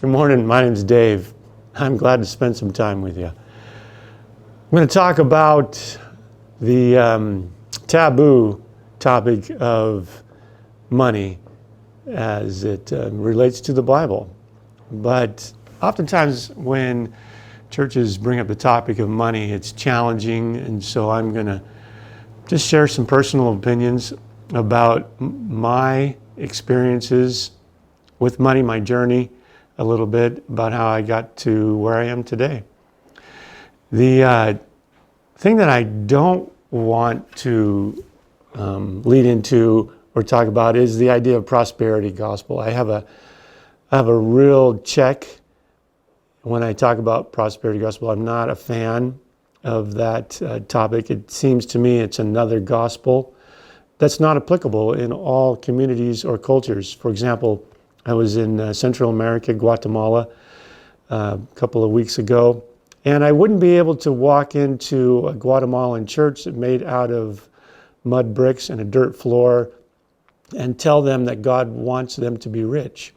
Good morning. My name's Dave. I'm glad to spend some time with you. I'm going to talk about the taboo topic of money as it relates to the Bible. But oftentimes when churches bring up the topic of money, it's challenging, and so I'm going to just share some personal opinions about my experiences with money, my journey, a little bit about how I got to where I am today. The thing that I don't want to lead into or talk about is the idea of prosperity gospel. I have a real check when I talk about prosperity gospel. I'm not a fan of that topic. It seems to me it's another gospel that's not applicable in all communities or cultures. For example, I was in Central America, Guatemala, a couple of weeks ago, and I wouldn't be able to walk into a Guatemalan church made out of mud bricks and a dirt floor and tell them that God wants them to be rich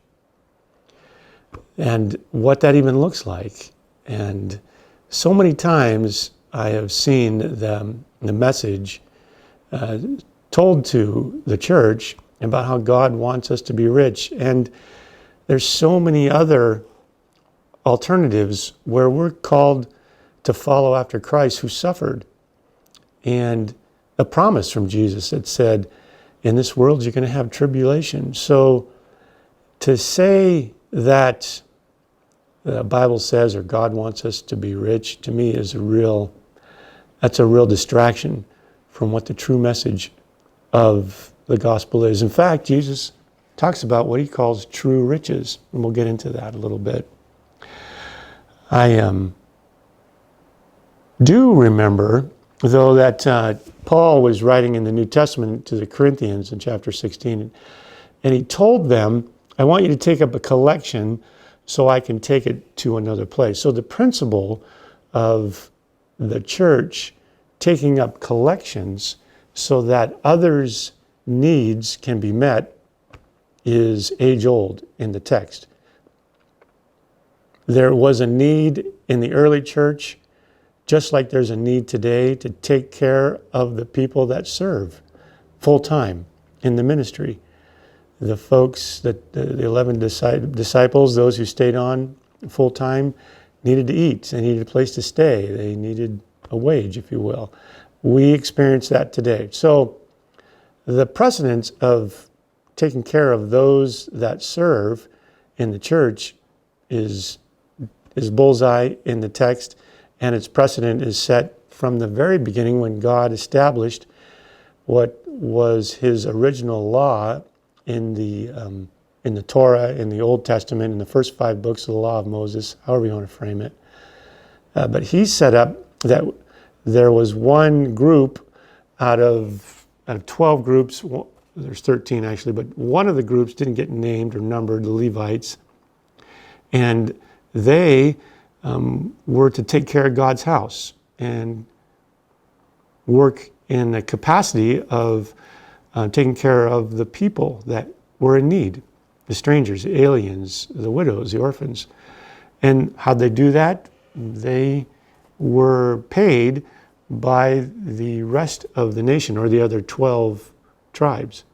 and what that even looks like. And so many times I have seen the message told to the church about how God wants us to be rich. And there's so many other alternatives where we're called to follow after Christ who suffered. And a promise from Jesus that said, in this world you're going to have tribulation. So to say that the Bible says or God wants us to be rich, to me is that's a real distraction from what the true message of the gospel is. In fact, Jesus talks about what he calls true riches, and we'll get into that a little bit. I do remember, though, that Paul was writing in the New Testament to the Corinthians in chapter 16, and he told them, I want you to take up a collection so I can take it to another place. So the principle of the church taking up collections so that others' needs can be met is age-old in the text. There was a need in the early church, just like there's a need today, to take care of the people that serve full-time in the ministry. The folks, the 11 disciples, those who stayed on full-time, needed to eat. They needed a place to stay. They needed a wage, if you will. We experience that today. So the precedence of taking care of those that serve in the church is bullseye in the text, and its precedent is set from the very beginning when God established what was his original law in the Torah, in the Old Testament, in the first 5 books of the law of Moses, however you want to frame it. But he set up that there was one group out of 12 groups, there's 13 actually, but one of the groups didn't get named or numbered, the Levites, and they were to take care of God's house and work in the capacity of taking care of the people that were in need, the strangers, the aliens, the widows, the orphans. And how'd they do that? They were paid by the rest of the nation, or the other 12 tribes.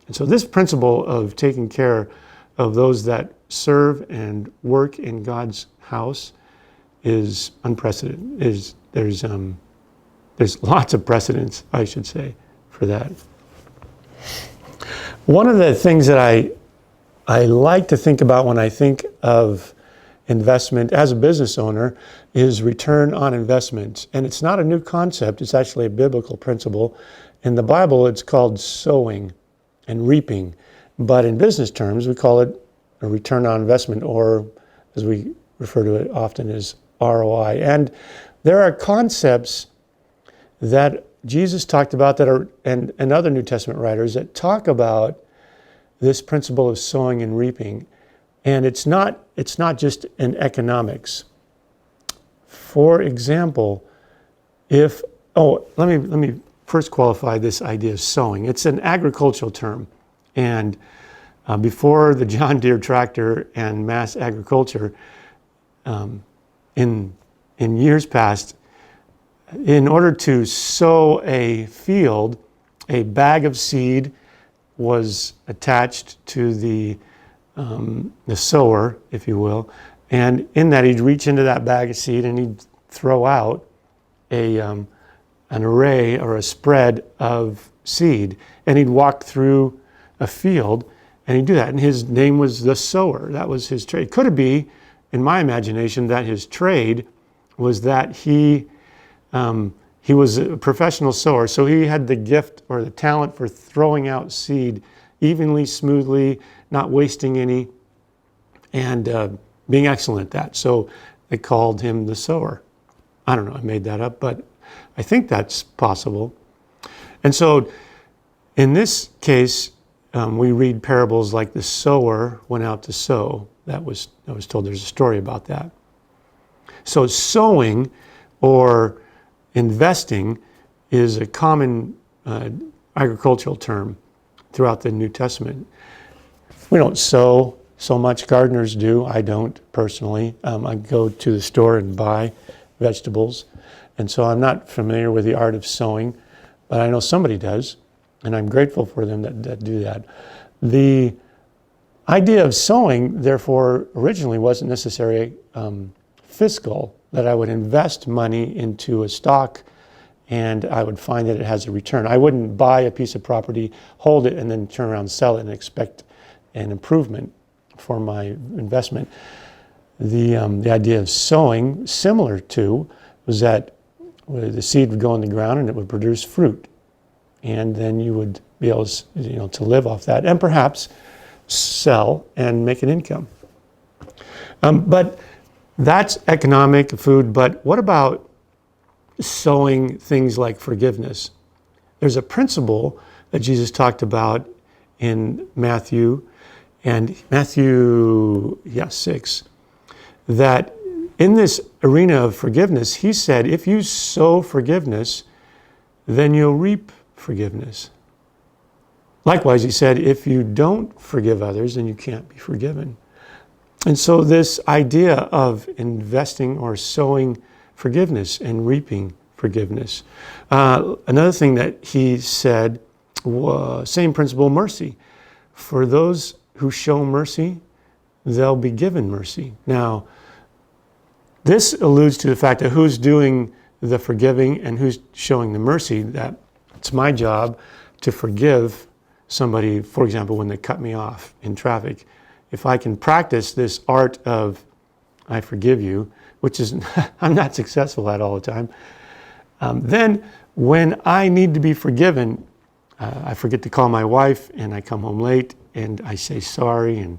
And so this principle of taking care of those that serve and work in God's house is unprecedented. There's lots of precedents, I should say, for that. One of the things that I like to think about when I think of investment as a business owner is return on investment. And it's not a new concept, it's actually a biblical principle. In the Bible, it's called sowing and reaping. But in business terms, we call it a return on investment, or as we refer to it often as ROI. And there are concepts that Jesus talked about that are, and other New Testament writers that talk about this principle of sowing and reaping. And it's not just in economics. For example, let me first qualify this idea of sowing. It's an agricultural term, and before the John Deere tractor and mass agriculture, in years past, in order to sow a field, a bag of seed was attached to the sower, if you will, and in that he'd reach into that bag of seed and he'd throw out an array or a spread of seed, and he'd walk through a field and he'd do that, and his name was the sower. That was his trade. Could it be, in my imagination, that his trade was that he was a professional sower, so he had the gift or the talent for throwing out seed evenly, smoothly, not wasting any, and being excellent at that. So they called him the sower. I don't know, I made that up, but I think that's possible. And so in this case, we read parables like the sower went out to sow. I was told there's a story about that. So sowing or investing is a common agricultural term throughout the New Testament. We don't sow so much, gardeners do. I don't personally. I go to the store and buy vegetables, and so I'm not familiar with the art of sowing, but I know somebody does, and I'm grateful for them that do that. The idea of sowing, therefore, originally wasn't necessarily fiscal, that I would invest money into a stock and I would find that it has a return. I wouldn't buy a piece of property, hold it, and then turn around and sell it and expect an improvement for my investment. The idea of sowing, similar to, was that the seed would go in the ground and it would produce fruit, and then you would be able to live off that and perhaps sell and make an income. But that's economic, food. But what about sowing things like forgiveness? There's a principle that Jesus talked about in Matthew 6, that in this arena of forgiveness, he said, if you sow forgiveness, then you'll reap forgiveness. Likewise, he said, if you don't forgive others, then you can't be forgiven. And so this idea of investing or sowing forgiveness and reaping forgiveness. Another thing that he said, same principle, mercy. For those who show mercy, they'll be given mercy. Now, this alludes to the fact that who's doing the forgiving and who's showing the mercy, that it's my job to forgive somebody, for example, when they cut me off in traffic. If I can practice this art of I forgive you, which is I'm not successful at all the time, then when I need to be forgiven, I forget to call my wife and I come home late and I say sorry, and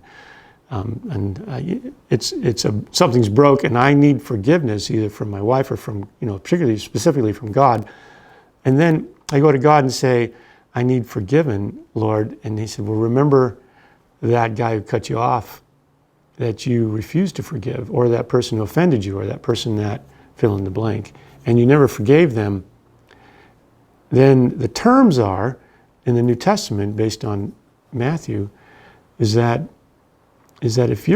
something's broke and I need forgiveness either from my wife or from, specifically from God. And then I go to God and say, I need forgiven, Lord. And he said, well, remember that guy who cut you off, that you refused to forgive, or that person who offended you, or that person that fill in the blank, and you never forgave them. Then the terms are, in the New Testament, based on Matthew, is that if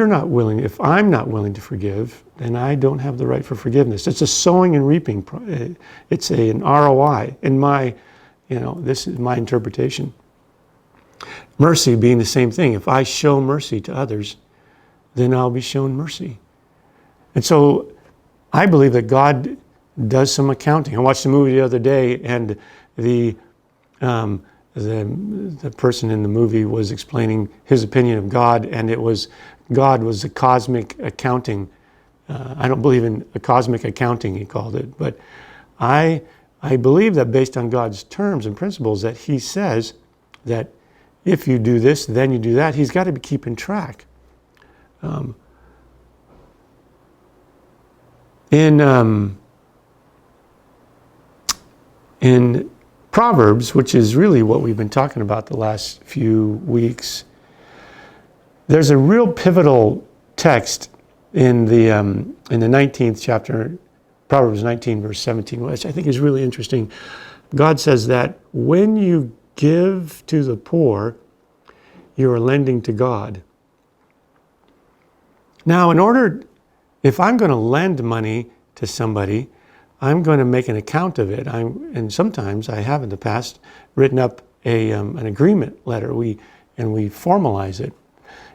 I'm not willing to forgive, then I don't have the right for forgiveness. It's a sowing and reaping. It's an ROI in this is my interpretation. Mercy being the same thing. If I show mercy to others, then I'll be shown mercy. And so I believe that God does some accounting. I watched a movie the other day, and the person in the movie was explaining his opinion of God, and God was a cosmic accounting. I don't believe in a cosmic accounting, he called it, but I believe that based on God's terms and principles, that he says that if you do this, then you do that. He's got to be keeping track. In Proverbs, which is really what we've been talking about the last few weeks, there's a real pivotal text in the 19th chapter, Proverbs 19, verse 17, which I think is really interesting. God says that when you give to the poor, you are lending to God. Now, if I'm going to lend money to somebody, I'm going to make an account of it. And sometimes I have in the past written up an agreement letter, and we formalize it.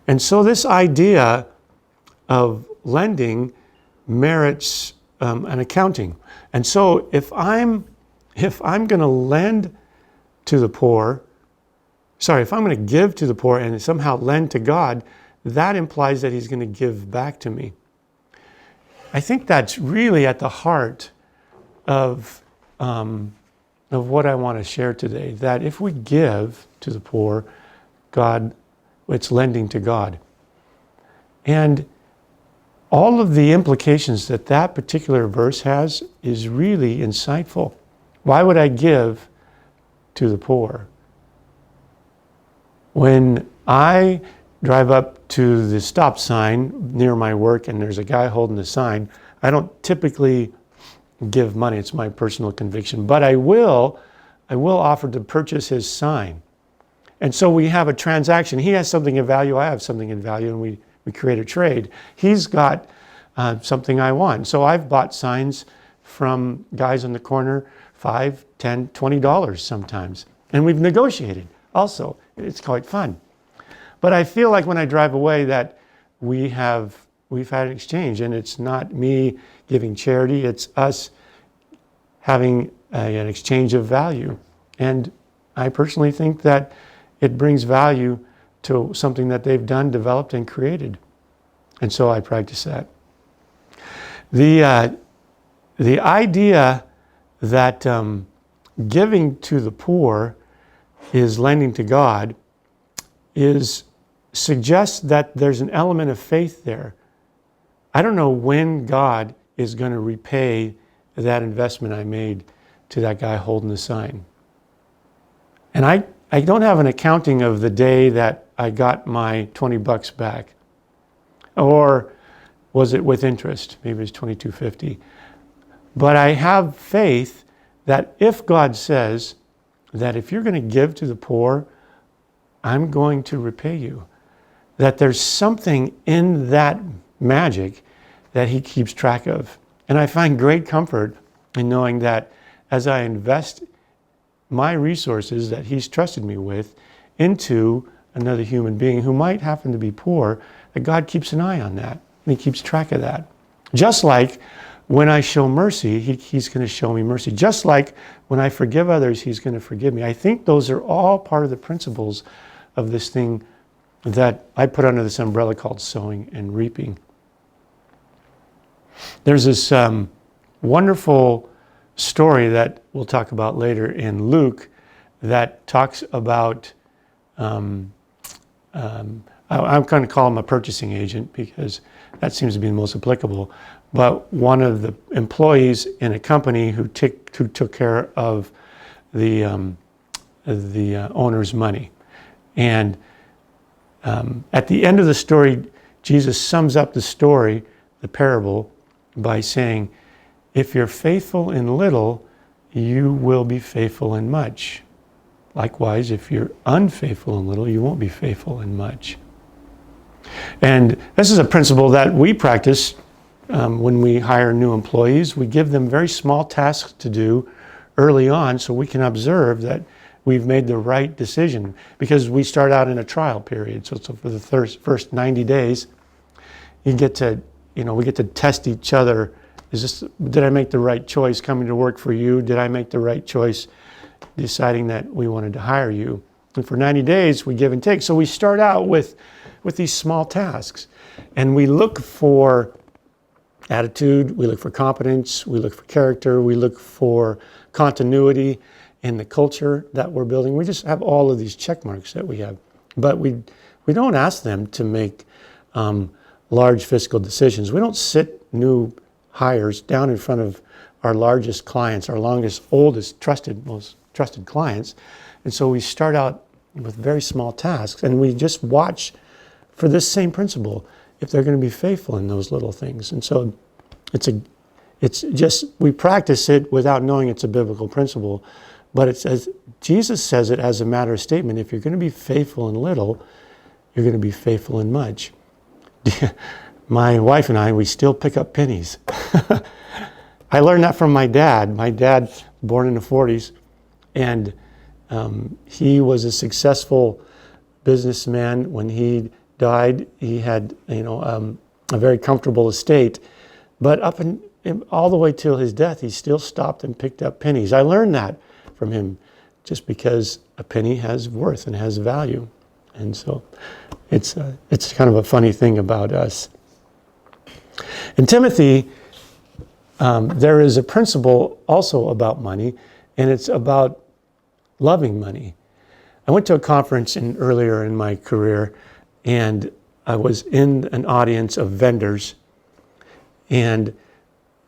And so this idea of lending merits an accounting. And so if I'm going to lend to the poor, if I'm going to give to the poor and somehow lend to God, that implies that he's going to give back to me. I think that's really at the heart of what I want to share today, that if we give to the poor, it's lending to God. And all of the implications that particular verse has is really insightful. Why would I give to the poor? When I drive up to the stop sign near my work and there's a guy holding the sign, I don't typically give money. It's my personal conviction. But I will offer to purchase his sign. And so we have a transaction. He has something of value, I have something in value, and we create a trade. He's got something I want. So I've bought signs from guys on the corner, $5, $10, $20 sometimes. And we've negotiated also. It's quite fun. But I feel like when I drive away that we've had an exchange, and it's not me giving charity, it's us having an exchange of value. And I personally think that it brings value to something that they've done, developed, and created. And so I practice that. The idea that giving to the poor is lending to God suggests that there's an element of faith there. I don't know when God is going to repay that investment I made to that guy holding the sign. And I don't have an accounting of the day that I got my $20 back. Or was it with interest? Maybe it's $22.50. But I have faith that if God says that if you're going to give to the poor, I'm going to repay you, that there's something in that magic that he keeps track of. And I find great comfort in knowing that as I invest my resources that he's trusted me with into another human being who might happen to be poor, that God keeps an eye on that, and he keeps track of that. Just like when I show mercy, he's going to show me mercy. Just like when I forgive others, he's going to forgive me. I think those are all part of the principles of this thing that I put under this umbrella called sowing and reaping. There's this wonderful story that we'll talk about later in Luke that talks about, I'm going to call him a purchasing agent because that seems to be the most applicable, but one of the employees in a company who took care of the owner's money. And at the end of the story, Jesus sums up the story, the parable, by saying, if you're faithful in little, you will be faithful in much. Likewise, if you're unfaithful in little, you won't be faithful in much. And this is a principle that we practice when we hire new employees. We give them very small tasks to do early on so we can observe that we've made the right decision, because we start out in a trial period. So for the first 90 days, we get to test each other. Did I make the right choice coming to work for you? Did I make the right choice deciding that we wanted to hire you? And for 90 days, we give and take. So we start out with these small tasks. And we look for attitude, we look for competence, we look for character, we look for continuity in the culture that we're building. We just have all of these check marks that we have. But we don't ask them to make large fiscal decisions. We don't sit new hires down in front of our largest clients, our longest, oldest, most trusted clients. And so we start out with very small tasks, and we just watch for this same principle, if they're going to be faithful in those little things. And so it's just, we practice it without knowing it's a biblical principle, But it says, Jesus says it as a matter of statement. If you're going to be faithful in little, you're going to be faithful in much. My wife and I, we still pick up pennies. I learned that from my dad. My dad, born in the 40s, and he was a successful businessman. When he died, he had, a very comfortable estate. But all the way till his death, he still stopped and picked up pennies. I learned that from him, just because a penny has worth and has value. And so it's kind of a funny thing about us. In Timothy, there is a principle also about money, and it's about loving money. I went to a conference earlier in my career, and I was in an audience of vendors, and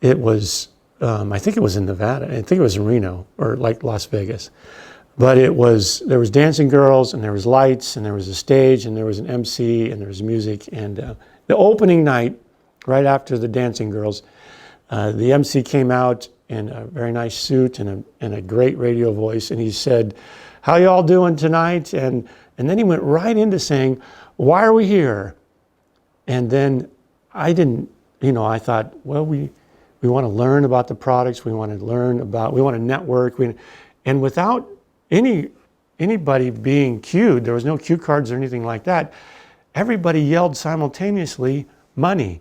it was, I think it was in Nevada. I think it was in Reno, or like Las Vegas. But there was dancing girls, and there was lights, and there was a stage, and there was an MC, and there was music. And the opening night, right after the dancing girls, the MC came out in a very nice suit and a great radio voice, and he said, "How y'all doing tonight?" And then he went right into saying, "Why are we here?" And then I thought, well, we want to learn about the products, we want to network, and without anybody being cued, there was no cue cards or anything like that, everybody yelled simultaneously, "Money,"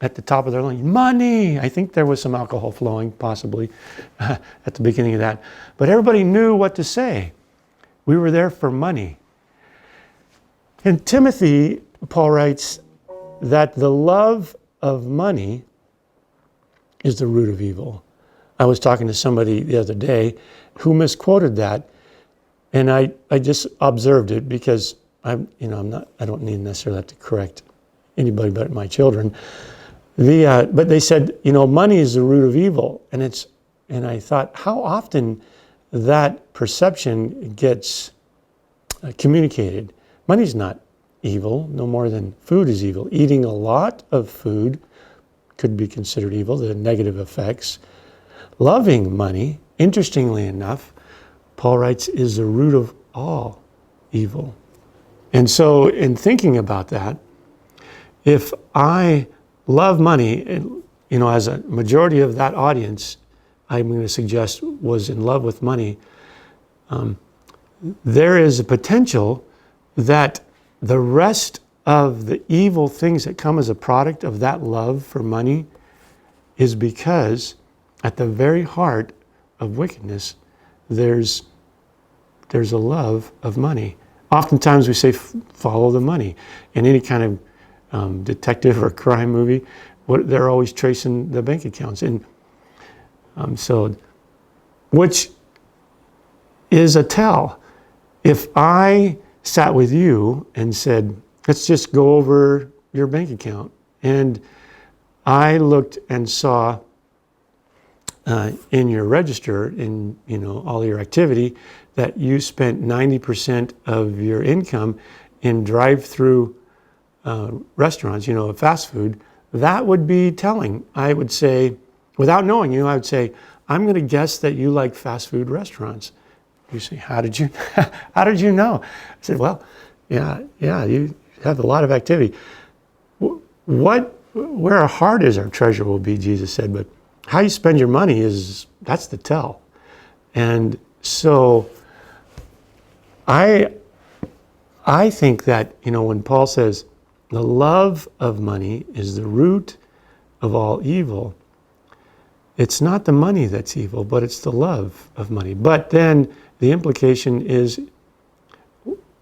at the top of their lungs. Money! I think there was some alcohol flowing, possibly, at the beginning of that. But everybody knew what to say. We were there for money. In Timothy, Paul writes that the love of money is the root of evil. I was talking to somebody the other day who misquoted that, and I just observed it because I don't need necessarily have to correct anybody but my children. But they said, money is the root of evil, and I thought how often that perception gets communicated. Money's not evil, no more than food is evil. Eating a lot of food could be considered evil, the negative effects. Loving money, interestingly enough, Paul writes, is the root of all evil. And so in thinking about that, if I love money, as a majority of that audience, I'm going to suggest was in love with money, there is a potential that the rest of the evil things that come as a product of that love for money is because at the very heart of wickedness, there's a love of money. Oftentimes we say, follow the money. In any kind of detective or crime movie, they're always tracing the bank accounts. And which is a tell. If I sat with you and said, let's just go over your bank account, and I looked and saw in your register, in all your activity, that you spent 90% of your income in drive-through restaurants, fast food, that would be telling. I would say, without knowing you, I would say, I'm going to guess that you like fast food restaurants. You say, how did you know? I said, well, yeah, you have a lot of activity. Where our heart is, our treasure will be, Jesus said, but how you spend your money that's the tell. And so I think that, when Paul says the love of money is the root of all evil, it's not the money that's evil, but it's the love of money. But then the implication is,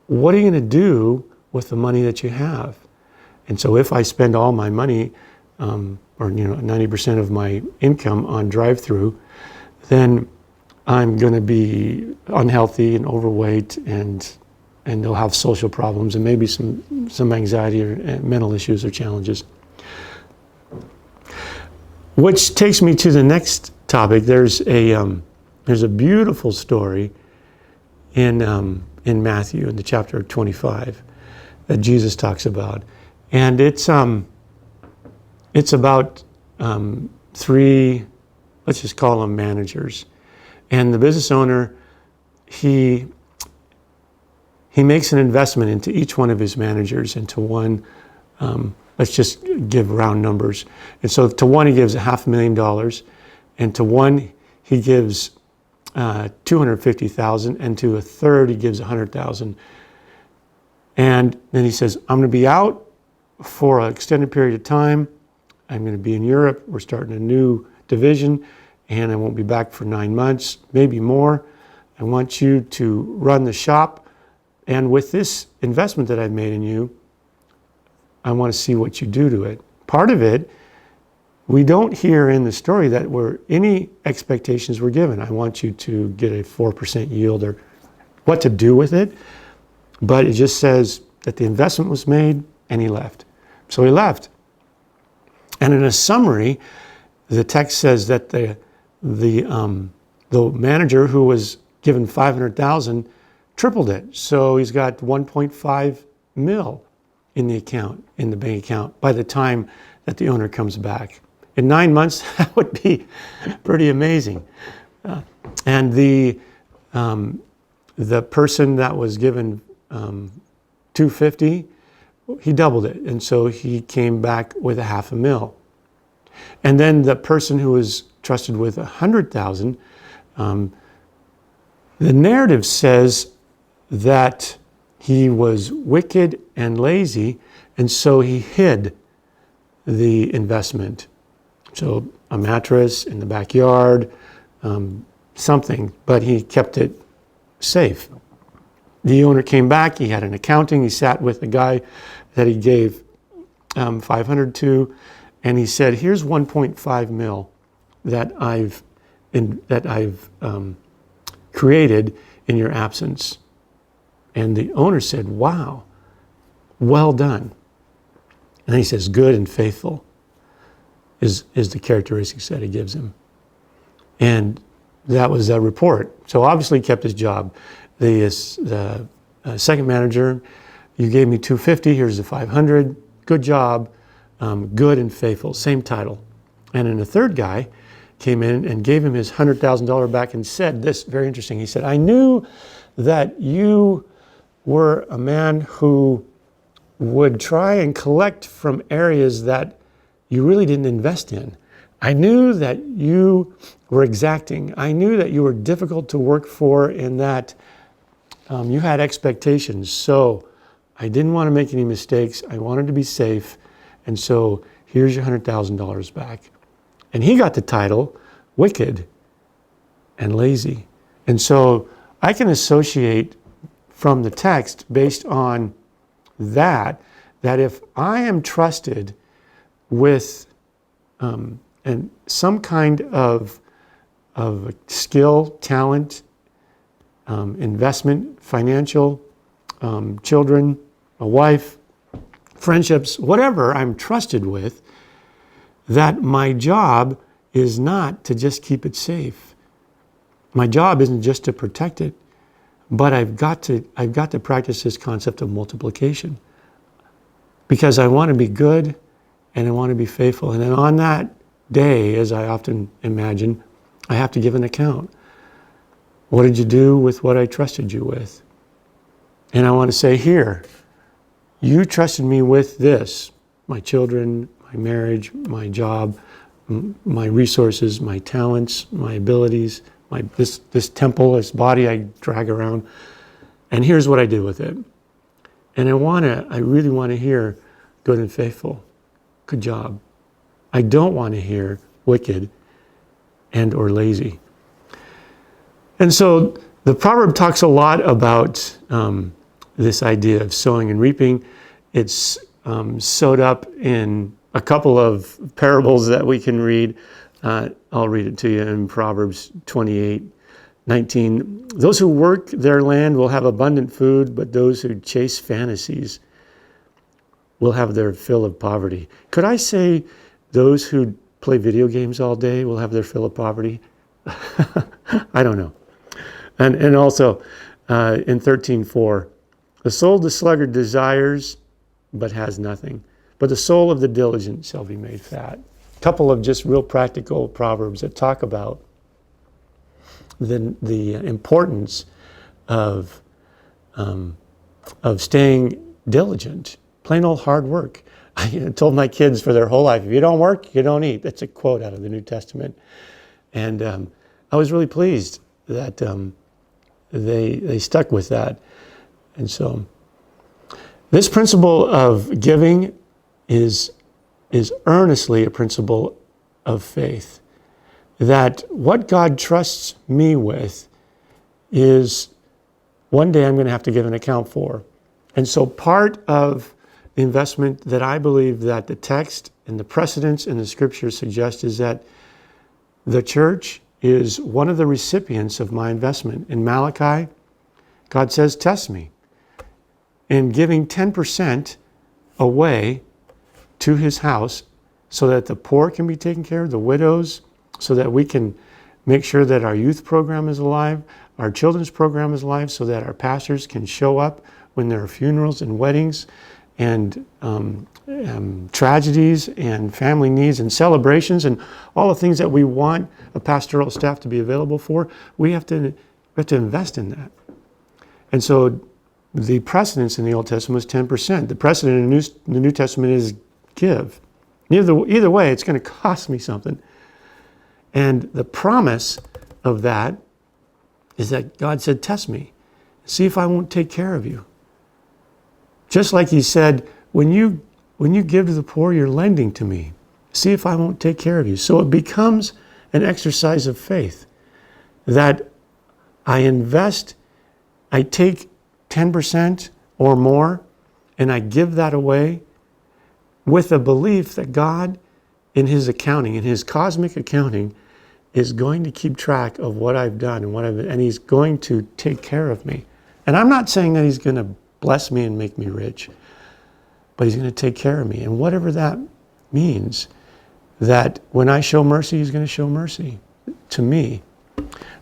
what are you going to do with the money that you have? And so if I spend all my money, or 90% of my income on drive-through, then I'm going to be unhealthy and overweight, and they'll have social problems and maybe some anxiety or mental issues or challenges. Which takes me to the next topic. There's a beautiful story in Matthew, in the chapter 25, that Jesus talks about, and it's about three, let's just call them managers, and the business owner he makes an investment into each one of his managers, into one, let's just give round numbers. And so to one, he gives $500,000, and to one, he gives $250,000, and to a third, he gives $100,000. And then he says, I'm going to be out for an extended period of time. I'm going to be in Europe. We're starting a new division, and I won't be back for 9 months, maybe more. I want you to run the shop. And with this investment that I've made in you, I want to see what you do to it. Part of it, we don't hear in the story that any expectations were given. I want you to get a 4% yield or what to do with it. But it just says that the investment was made and he left. So he left. And in a summary, the text says that the manager who was given $500,000 tripled it. So he's got 1.5 mil in the bank account by the time that the owner comes back. In 9 months, that would be pretty amazing. And the person that was given $250,000, he doubled it, and so he came back with $500,000. And then the person who was trusted with $100,000, the narrative says that he was wicked and lazy, and so he hid the investment. So a mattress in the backyard, something, but he kept it safe. The owner came back, he had an accounting, he sat with the guy that he gave $500,000 to, and he said, here's 1.5 mil that I've created in your absence. And the owner said, wow, well done. And he says, good and faithful is the characteristics that he gives him. And that was a report. So obviously he kept his job. The second manager, you gave me $250,000, here's the $500,000, good job, good and faithful, same title. And then the third guy came in and gave him his $100,000 back and said this, very interesting. He said, I knew that you were a man who would try and collect from areas that you really didn't invest in. I knew that you were exacting. I knew that you were difficult to work for in that you had expectations. So I didn't want to make any mistakes. I wanted to be safe. And so here's your $100,000 back. And he got the title, wicked and lazy. And so I can associate from the text based on that if I am trusted with and some kind of skill, talent, investment, financial, children, a wife, friendships, whatever I'm trusted with, that my job is not to just keep it safe. My job isn't just to protect it, but I've got to practice this concept of multiplication, because I want to be good and I want to be faithful. And then on that day, as I often imagine, I have to give an account. What did you do with what I trusted you with? And I want to say, here, you trusted me with this, my children, my marriage, my job, my resources, my talents, my abilities, this temple, this body I drag around, and here's what I did with it. And I really want to hear good and faithful. Good job. I don't want to hear wicked and or lazy. And so the proverb talks a lot about this idea of sowing and reaping. It's sewed up in a couple of parables that we can read. I'll read it to you in Proverbs 28:19. Those who work their land will have abundant food, but those who chase fantasies will have their fill of poverty. Could I say those who play video games all day will have their fill of poverty? I don't know. And also in 13:4, the soul of the sluggard desires but has nothing, but the soul of the diligent shall be made fat. A couple of just real practical proverbs that talk about the importance of staying diligent, plain old hard work. I told my kids for their whole life, if you don't work, you don't eat. That's a quote out of the New Testament. And I was really pleased that they stuck with that. And so this principle of giving is earnestly a principle of faith. That what God trusts me with is one day I'm going to have to give an account for. And so part of the investment that I believe that the text and the precedents in the scripture suggest is that the church is one of the recipients of my investment. In Malachi, God says, test me. In giving 10% away to his house so that the poor can be taken care of, the widows, so that we can make sure that our youth program is alive, our children's program is alive, so that our pastors can show up when there are funerals and weddings and tragedies and family needs and celebrations and all the things that we want a pastoral staff to be available for. We have to invest in that. And so the precedence in the Old Testament was 10%. The precedent in the New Testament is give. Either way, it's going to cost me something. And the promise of that is that God said, test me. See if I won't take care of you. Just like he said, when you give to the poor, you're lending to me. See if I won't take care of you. So it becomes an exercise of faith that I invest, I take 10% or more, and I give that away with a belief that God, in his accounting, in his cosmic accounting, is going to keep track of what I've done and he's going to take care of me. And I'm not saying that he's going to bless me and make me rich, but he's going to take care of me. And whatever that means, that when I show mercy, he's going to show mercy to me.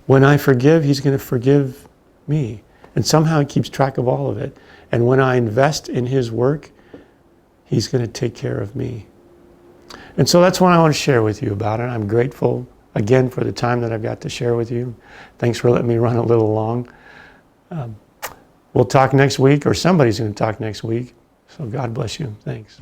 When I forgive, he's going to forgive me. And somehow he keeps track of all of it. And when I invest in his work, he's going to take care of me. And so that's what I want to share with you about it. I'm grateful again for the time that I've got to share with you. Thanks for letting me run a little long. We'll talk next week, or somebody's going to talk next week. So God bless you. Thanks.